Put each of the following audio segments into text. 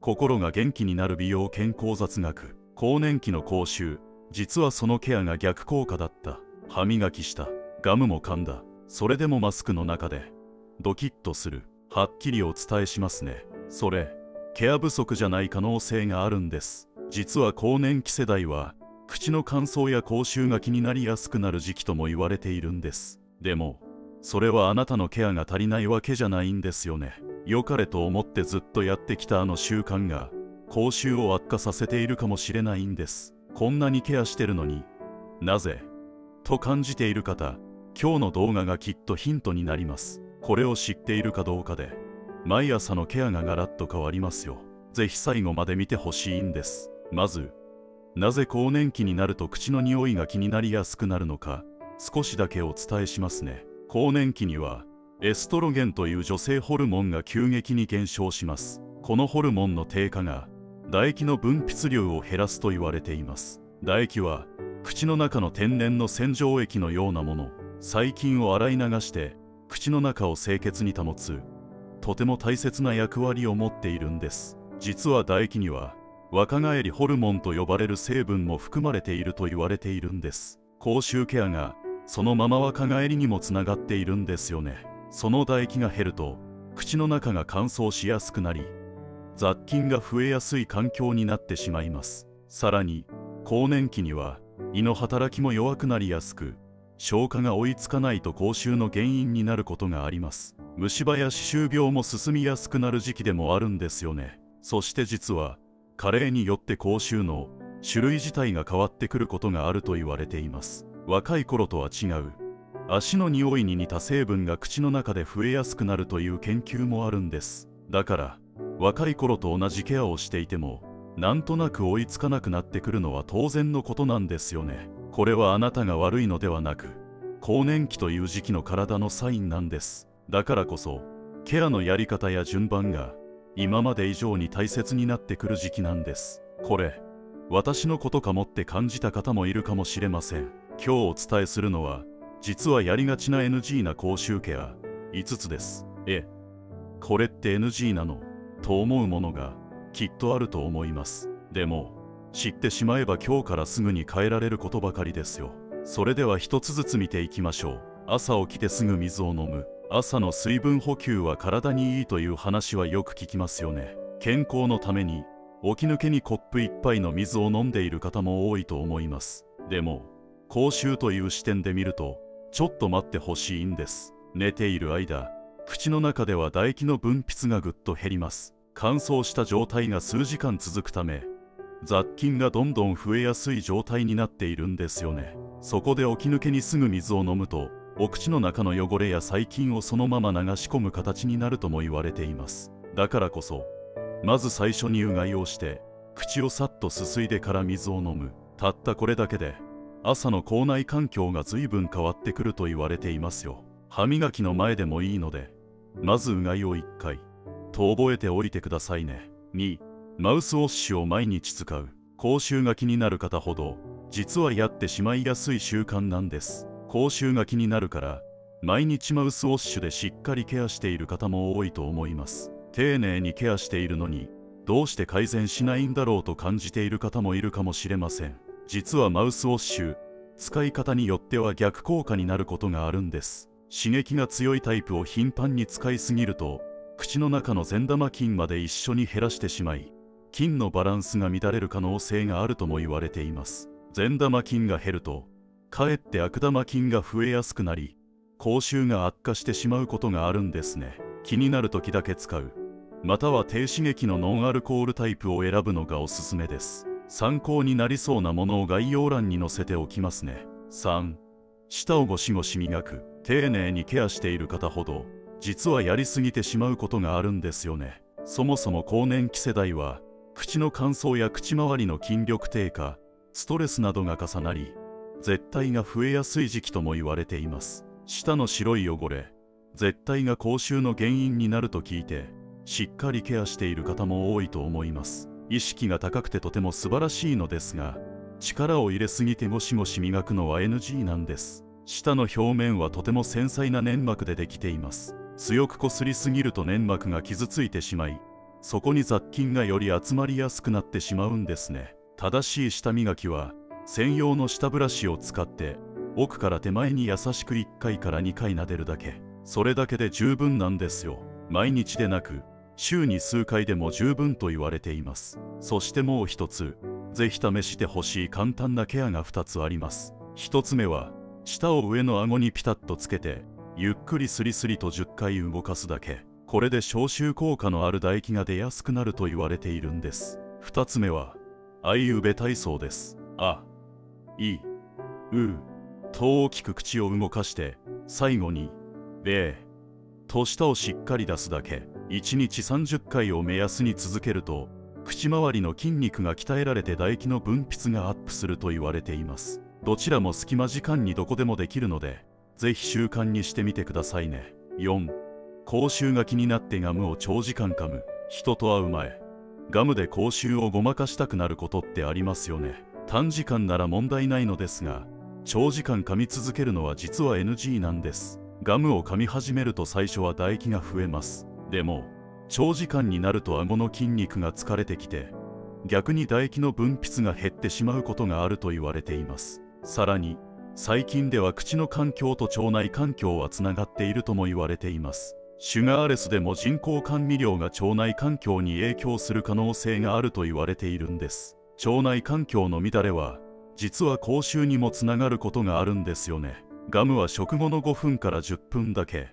心が元気になる美容健康雑学。更年期の口臭、実はそのケアが逆効果だった。歯磨きした、ガムも噛んだ、それでもマスクの中でドキッとする。はっきりお伝えしますね。それケア不足じゃない可能性があるんです。実は更年期世代は口の乾燥や口臭が気になりやすくなる時期とも言われているんです。でもそれはあなたのケアが足りないわけじゃないんですよね。良かれと思ってずっとやってきたあの習慣が口臭を悪化させているかもしれないんです。こんなにケアしてるのになぜと感じている方、今日の動画がきっとヒントになります。これを知っているかどうかで毎朝のケアがガラッと変わりますよ。ぜひ最後まで見てほしいんです。まずなぜ更年期になると口の匂いが気になりやすくなるのか、少しだけお伝えしますね。更年期にはエストロゲンという女性ホルモンが急激に減少します。このホルモンの低下が唾液の分泌量を減らすと言われています。唾液は口の中の天然の洗浄液のようなもの、細菌を洗い流して口の中を清潔に保つとても大切な役割を持っているんです。実は唾液には若返りホルモンと呼ばれる成分も含まれていると言われているんです。口臭ケアがそのまま若返りにもつながっているんですよね。その唾液が減ると口の中が乾燥しやすくなり雑菌が増えやすい環境になってしまいます。さらに更年期には胃の働きも弱くなりやすく、消化が追いつかないと口臭の原因になることがあります。虫歯や歯周病も進みやすくなる時期でもあるんですよね。そして実は加齢によって口臭の種類自体が変わってくることがあると言われています。若い頃とは違う足の匂いに似た成分が口の中で増えやすくなるという研究もあるんです。だから若い頃と同じケアをしていてもなんとなく追いつかなくなってくるのは当然のことなんですよね。これはあなたが悪いのではなく更年期という時期の体のサインなんです。だからこそケアのやり方や順番が今まで以上に大切になってくる時期なんです。これ私のことかもって感じた方もいるかもしれません。今日お伝えするのは実はやりがちな NG な口臭ケア5つです。これって NG なのと思うものがきっとあると思います。でも知ってしまえば今日からすぐに変えられることばかりですよ。それでは一つずつ見ていきましょう。朝起きてすぐ水を飲む。朝の水分補給は体にいいという話はよく聞きますよね。健康のために起き抜けにコップ一杯の水を飲んでいる方も多いと思います。でも口臭という視点で見るとちょっと待ってほしいんです。寝ている間口の中では唾液の分泌がぐっと減ります。乾燥した状態が数時間続くため雑菌がどんどん増えやすい状態になっているんですよね。そこで起き抜けにすぐ水を飲むとお口の中の汚れや細菌をそのまま流し込む形になるとも言われています。だからこそまず最初にうがいをして口をさっとすすいでから水を飲む。たったこれだけで朝の口内環境が随分変わってくると言われていますよ。歯磨きの前でもいいのでまずうがいを1回と覚えておいてくださいね。2、マウスウォッシュを毎日使う。口臭が気になる方ほど実はやってしまいやすい習慣なんです。口臭が気になるから毎日マウスウォッシュでしっかりケアしている方も多いと思います。丁寧にケアしているのにどうして改善しないんだろうと感じている方もいるかもしれません。実はマウスウォッシュ使い方によっては逆効果になることがあるんです。刺激が強いタイプを頻繁に使いすぎると口の中の善玉菌まで一緒に減らしてしまい菌のバランスが乱れる可能性があるとも言われています。善玉菌が減るとかえって悪玉菌が増えやすくなり口臭が悪化してしまうことがあるんですね。気になる時だけ使う、または低刺激のノンアルコールタイプを選ぶのがおすすめです。参考になりそうなものを概要欄に載せておきますね。3、舌をゴシゴシ磨く。丁寧にケアしている方ほど実はやりすぎてしまうことがあるんですよね。そもそも更年期世代は口の乾燥や口周りの筋力低下、ストレスなどが重なり絶対が増えやすい時期とも言われています。舌の白い汚れ、絶対が口臭の原因になると聞いてしっかりケアしている方も多いと思います。意識が高くてとても素晴らしいのですが力を入れすぎてゴシゴシ磨くのは NG なんです。舌の表面はとても繊細な粘膜でできています。強くこすりすぎると粘膜が傷ついてしまいそこに雑菌がより集まりやすくなってしまうんですね。正しい舌磨きは専用の舌ブラシを使って奥から手前に優しく1回から2回撫でるだけ。それだけで十分なんですよ。毎日でなく週に数回でも十分と言われています。そしてもう一つ、ぜひ試してほしい簡単なケアが2つあります。1つ目は舌を上の顎にピタッとつけてゆっくりスリスリと10回動かすだけ。これで消臭効果のある唾液が出やすくなると言われているんです。2つ目はあいうべ体操です。あ、い、うと大きく口を動かして最後にべと舌をしっかり出すだけ。1日30回を目安に続けると口周りの筋肉が鍛えられて唾液の分泌がアップすると言われています。どちらも隙間時間にどこでもできるのでぜひ習慣にしてみてくださいね。4、口臭が気になってガムを長時間噛む。人と会う前、ガムで口臭をごまかしたくなることってありますよね。短時間なら問題ないのですが、長時間噛み続けるのは実は NG なんです。ガムを噛み始めると最初は唾液が増えます。でも長時間になると顎の筋肉が疲れてきて逆に唾液の分泌が減ってしまうことがあると言われています。さらに最近では口の環境と腸内環境はつながっているとも言われています。シュガーレスでも人工甘味料が腸内環境に影響する可能性があると言われているんです。腸内環境の乱れは実は口臭にもつながることがあるんですよね。ガムは食後の5分から10分だけ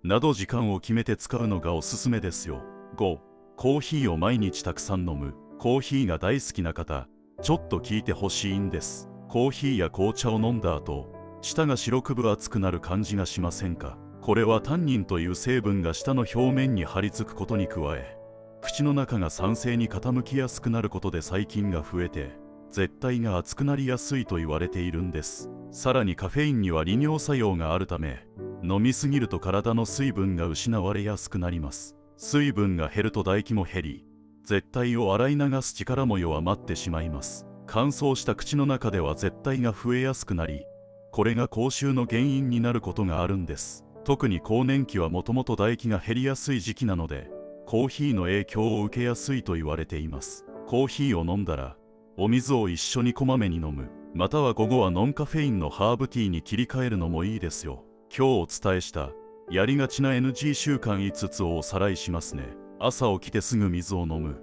など時間を決めて使うのがおすすめですよ。5、コーヒーを毎日たくさん飲む。コーヒーが大好きな方、ちょっと聞いてほしいんです。コーヒーや紅茶を飲んだ後、舌が白く分厚くなる感じがしませんか？これはタンニンという成分が舌の表面に張り付くことに加え、口の中が酸性に傾きやすくなることで細菌が増えて絶対が熱くなりやすいと言われているんです。さらにカフェインには利尿作用があるため、飲みすぎると体の水分が失われやすくなります。水分が減ると唾液も減り、絶対を洗い流す力も弱まってしまいます。乾燥した口の中では絶対が増えやすくなり、これが口臭の原因になることがあるんです。特に更年期はもともと唾液が減りやすい時期なので、コーヒーの影響を受けやすいと言われています。コーヒーを飲んだらお水を一緒にこまめに飲む、または午後はノンカフェインのハーブティーに切り替えるのもいいですよ。今日お伝えしたやりがちな NG 習慣5つをおさらいしますね。朝起きてすぐ水を飲む。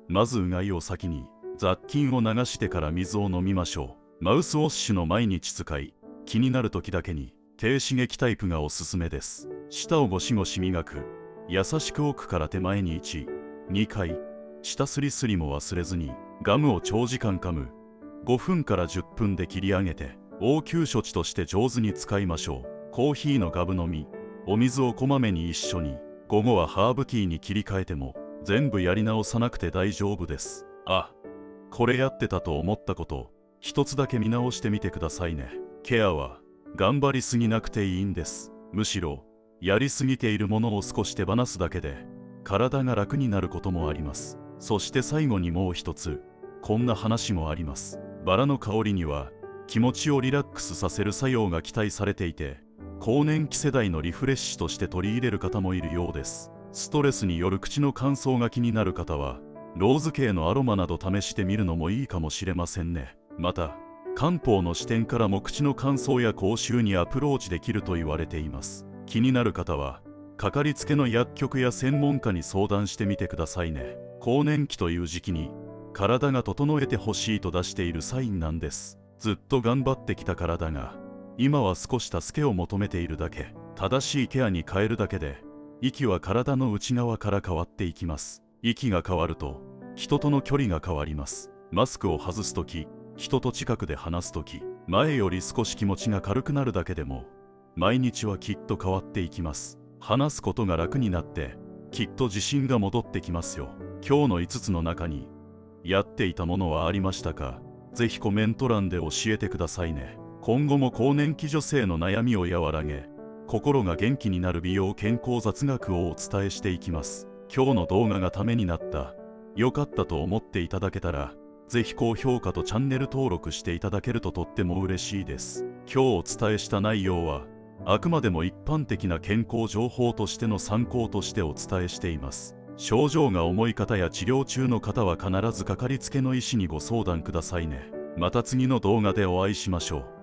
まずうがいを先に雑菌を流してから水を飲みましょう。マウスウォッシュの毎日使い、気になる時だけに低刺激タイプがおすすめです。舌をゴシゴシ磨く。優しく奥から手前に1、2回。舌すりすりも忘れずに。ガムを長時間噛む。5分から10分で切り上げて応急処置として上手に使いましょう。コーヒーのガブ飲み、お水をこまめに一緒に。午後はハーブティーに切り替えても全部やり直さなくて大丈夫です。あ、これやってたと思ったこと一つだけ見直してみてくださいね。ケアは頑張りすぎなくていいんです。むしろやりすぎているものを少し手放すだけで体が楽になることもあります。そして最後にもう一つ、こんな話もあります。バラの香りには気持ちをリラックスさせる作用が期待されていて、更年期世代のリフレッシュとして取り入れる方もいるようです。ストレスによる口の乾燥が気になる方はローズ系のアロマなど試してみるのもいいかもしれませんね。また漢方の視点からも口の乾燥や口臭にアプローチできると言われています。気になる方はかかりつけの薬局や専門家に相談してみてくださいね。更年期という時期に体が整えてほしいと出しているサインなんです。ずっと頑張ってきた体が今は少し助けを求めているだけ。正しいケアに変えるだけで息は体の内側から変わっていきます。息が変わると人との距離が変わります。マスクを外すとき、人と近くで話すとき、前より少し気持ちが軽くなるだけでも毎日はきっと変わっていきます。話すことが楽になってきっと自信が戻ってきますよ。今日の5つの中にやっていたものはありましたか？ぜひコメント欄で教えてくださいね。今後も更年期女性の悩みを和らげ心が元気になる美容健康雑学をお伝えしていきます。今日の動画がためになった、良かったと思っていただけたらぜひ高評価とチャンネル登録していただけるととっても嬉しいです。今日お伝えした内容はあくまでも一般的な健康情報としての参考としてお伝えしています。症状が重い方や治療中の方は必ずかかりつけの医師にご相談くださいね。また次の動画でお会いしましょう。